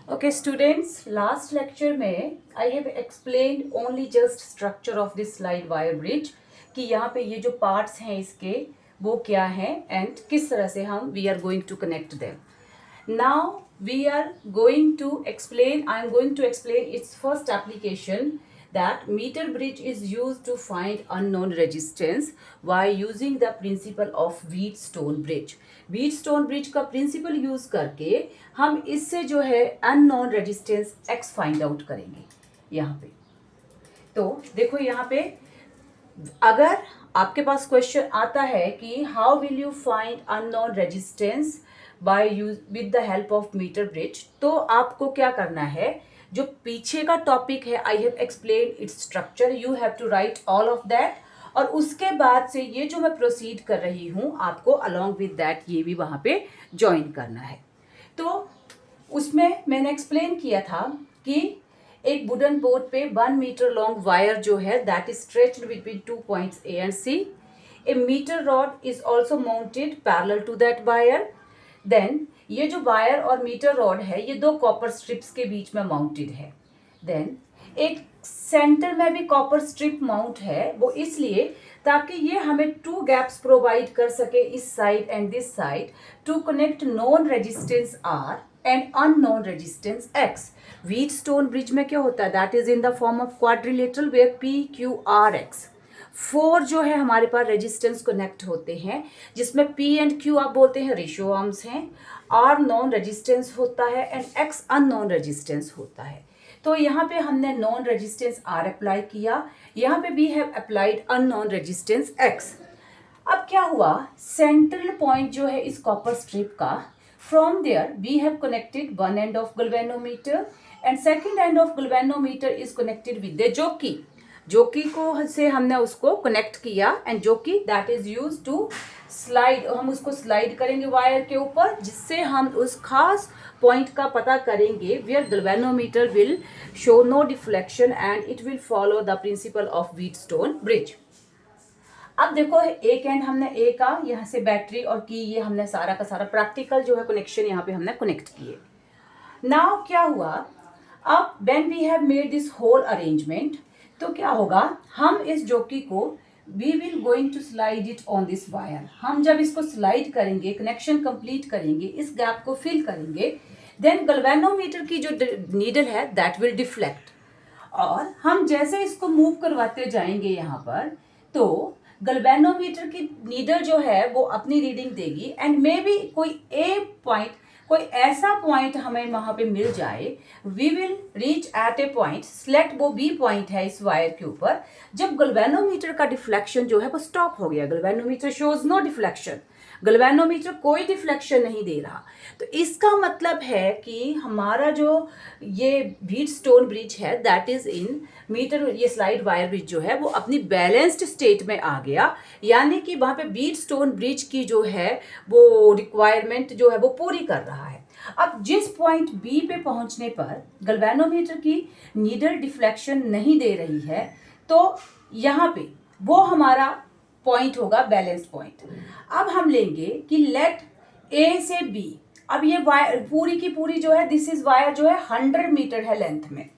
Okay, students, last lecture में I have explained only just structure of this slide wire bridge कि यहाँ पे ये जो parts हैं इसके वो क्या हैं and किस तरह से हम we are going to connect them. Now we are going to explain, I am going to explain its first application, that meter bridge is used to find unknown resistance while using the principle of Wheatstone bridge. Wheatstone bridge का principle use करके हम इससे जो है unknown resistance x find out करेंगे यहाँ पे. तो देखो यहाँ पे अगर आपके पास क्वेश्चन आता है कि how will you find unknown resistance by use with the help of metre bridge, तो आपको क्या करना है, जो पीछे का टॉपिक है I have explain its structure, you have to write all of that, और उसके बाद से ये जो मैं प्रोसीड कर रही हूँ आपको अलॉन्ग विद दैट ये भी वहाँ पे ज्वाइन करना है. तो उसमें मैंने एक्सप्लेन किया था कि एक वुडन बोर्ड पे 1 मीटर लॉन्ग वायर जो है that is stretched between 2 points A and C. A metre rod is also mounted parallel to that wire. Then ये जो वायर और मीटर रॉड है ये दो कॉपर स्ट्रिप्स के बीच में माउंटेड है. देन एक सेंटर में भी कॉपर स्ट्रिप माउंट है, वो इसलिए ताकि ये हमें 2 गैप्स प्रोवाइड कर सके इस side and this side to connect known resistance R and unknown resistance X. Wheatstone bridge में क्या होता है, that is in the form of quadrilateral where P Q R X. 4 जो है हमारे पास रेजिस्टेंस कनेक्ट होते हैं, जिसमें P एंड Q आप बोलते हैं रेशियो आर्म्स हैं, R नॉन रेजिस्टेंस होता है एंड X अननोन रेजिस्टेंस होता है. तो यहाँ पे हमने नॉन रेजिस्टेंस R अप्लाई किया, यहाँ पे we have applied unknown resistance X. अब क्या हुआ, सेंट्रल पॉइंट जो है इस कॉपर स्ट्रिप का, from there we have connected one end of galvanometer and second end of galvanometer is connected with the jockey. Jockey को से हमने उसको कनेक्ट किया and jockey that is use to slide, हम उसको स्लाइड करेंगे wire के ऊपर, जिससे हम उस खास पॉइंट का पता करेंगे where galvanometer will show no deflection and it will follow the principle of Wheatstone bridge. अब देखो एक एंड हमने ए का यहाँ से बैटरी और की ये हमने सारा का सारा प्रैक्टिकल जो है कनेक्शन यहाँ पे हमने कनेक्ट किए. नाउ क्या हुआ, अब when we have made this whole arrangement, तो क्या होगा, हम इस जोकी को we will going to slide it on this wire. हम जब इसको स्लाइड करेंगे, कनेक्शन कंप्लीट करेंगे, इस गैप को फिल करेंगे, देन गैल्वेनोमीटर की जो नीडल है दैट विल डिफ्लेक्ट. और हम जैसे इसको मूव करवाते जाएंगे यहाँ पर, तो गैल्वेनोमीटर की नीडल जो है वो अपनी रीडिंग देगी एंड मे बी कोई ए पॉइंट, कोई ऐसा पॉइंट हमें वहां पे मिल जाए, we will reach at a point, select वो बी पॉइंट है इस वायर के ऊपर, जब गैल्वेनोमीटर का डिफ्लेक्शन जो है वो स्टॉप हो गया. Galvanometer shows no deflection, galvanometer कोई डिफ्लेक्शन नहीं दे रहा. तो इसका मतलब है कि हमारा जो ये व्हीटस्टोन ब्रिज है दैट इज इन मीटर, ये स्लाइड वायर ब्रिज जो है वो अपनी बैलेंस्ड स्टेट में आ गया, यानी कि वहाँ पे व्हीटस्टोन ब्रिज की जो है वो रिक्वायरमेंट जो है वो पूरी कर रहा है. अब जिस पॉइंट बी पे पहुंचने पर गैल्वेनोमीटर की नीडल डिफ्लेक्शन नहीं दे रही है, तो यहाँ पे वो हमारा पॉइंट होगा बैलेंस पॉइंट. अब हम लेंगे कि लेट ए से बी, अब ये वायर पूरी की पूरी जो है दिस इज वायर जो है 100 मीटर है लेंथ में,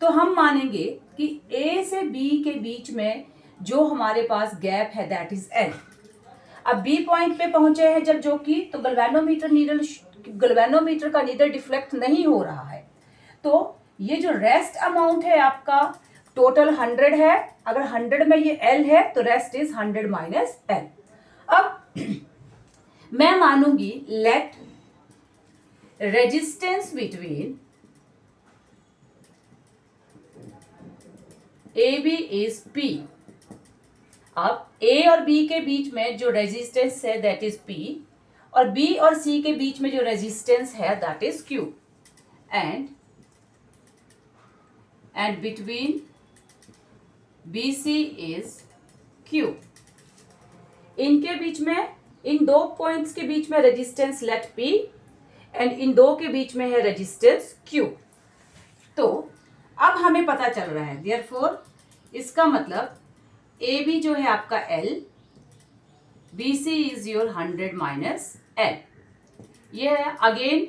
तो हम मानेंगे कि ए से बी के बीच में जो हमारे पास गैप है दैट इज एल. अब बी पॉइंट पे पहुंचे हैं जब जो कि, तो गैल्वेनोमीटर का नीडल डिफ्लेक्ट नहीं हो रहा है, तो ये जो रेस्ट अमाउंट है आपका टोटल 100 है, अगर 100 में ये L है तो रेस्ट इज 100 माइनस L. अब मैं मानूंगी let resistance between A B is P. अब A और B के बीच में जो रेजिस्टेंस है दैट इज P, और B और C के बीच में जो रेजिस्टेंस है that is Q, and between BC is Q. इनके बीच में, इन दो पॉइंट्स के बीच में resistance late P and in दो के बीच में है रेजिस्टेंस Q. तो अब हमें पता चल रहा है, देयरफॉर इसका मतलब AB जो है आपका L, BC is your 100 minus L. ये है अगेन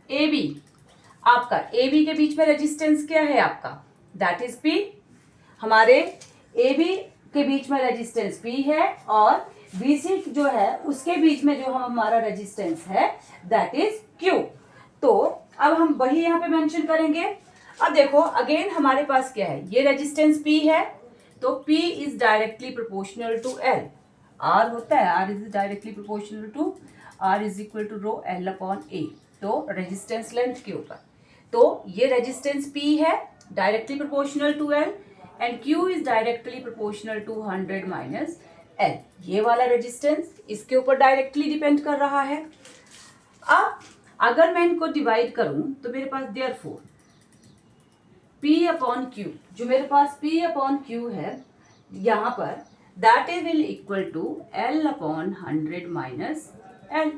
ए बी, आपका ए बी के बीच में रेजिस्टेंस क्या है आपका, दैट इज पी। हमारे ए बी के बीच में रेजिस्टेंस पी है और बी सी जो है उसके बीच में जो हमारा रेजिस्टेंस है दैट इज क्यू। तो अब हम वही यहाँ पे मेंशन करेंगे। अब देखो अगेन हमारे पास क्या है, ये रेजिस्टेंस P है तो P is directly proportional to L। R होता है, R is directly proportional to R is equal to rho L upon A, तो रेजिस्टेंस लेंथ के ऊपर। तो ये रेजिस्टेंस P है directly proportional to L and Q is directly proportional to 100 minus L। ये वाला रेजिस्टेंस इसके ऊपर डायरेक्टली डिपेंड कर रहा है। अब अगर मैं इनको डिवाइड करूं तो मेरे पास देयरफॉर P अपॉन Q, जो मेरे पास P अपॉन Q है यहाँ पर, that is will equal to L upon 100 minus L।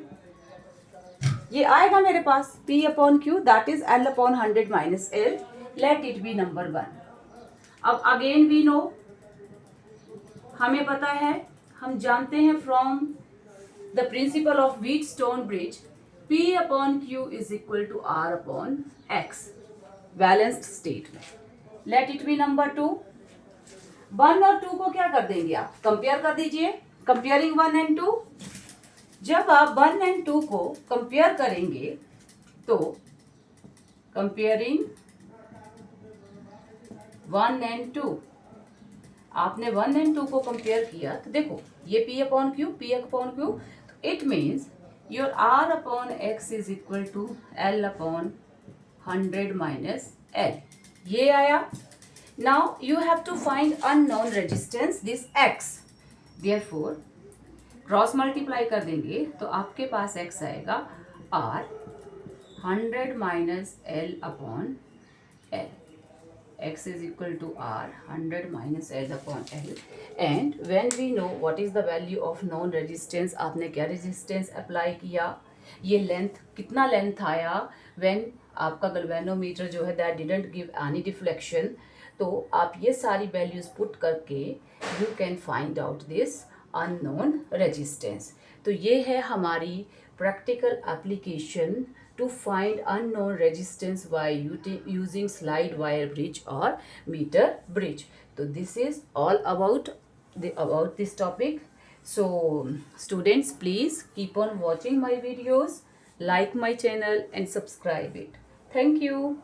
ये आएगा मेरे पास P upon Q that is L upon 100 minus L, let it be number 1। अब अगेन वी नो, हमें पता है, हम जानते हैं from the principle of Wheatstone bridge, P upon Q is equal to R upon X balanced state में। Let it be number 2। 1 और 2 को क्या कर देंगे आप, कंपेयर कर दीजिए, कंपेयरिंग 1 एंड 2। जब आप 1 एंड 2 को कंपेयर करेंगे तो कंपेयरिंग 1 एंड 2, आपने 1 एंड 2 को कंपेयर किया तो देखो ये P upon Q, it means your R upon X is equal to L upon 100 minus L, ये आया। Now you have to find unknown resistance this X, therefore cross multiply कर देंगे तो आपके पास X आएगा R 100 minus L upon L, X is equal to R 100 minus L upon L, and when we know what is the value of known resistance, आपने क्या resistance apply किया, ये length कितना length आया, when आपका galvanometer जो है that didn't give any deflection, तो आप ये सारी values put करके you can find out this unknown resistance। तो ये है हमारी practical application to find unknown resistance by using slide wire bridge or meter bridge। So this is all about this topic। So students, please keep on watching my videos, like my channel and subscribe it। Thank you।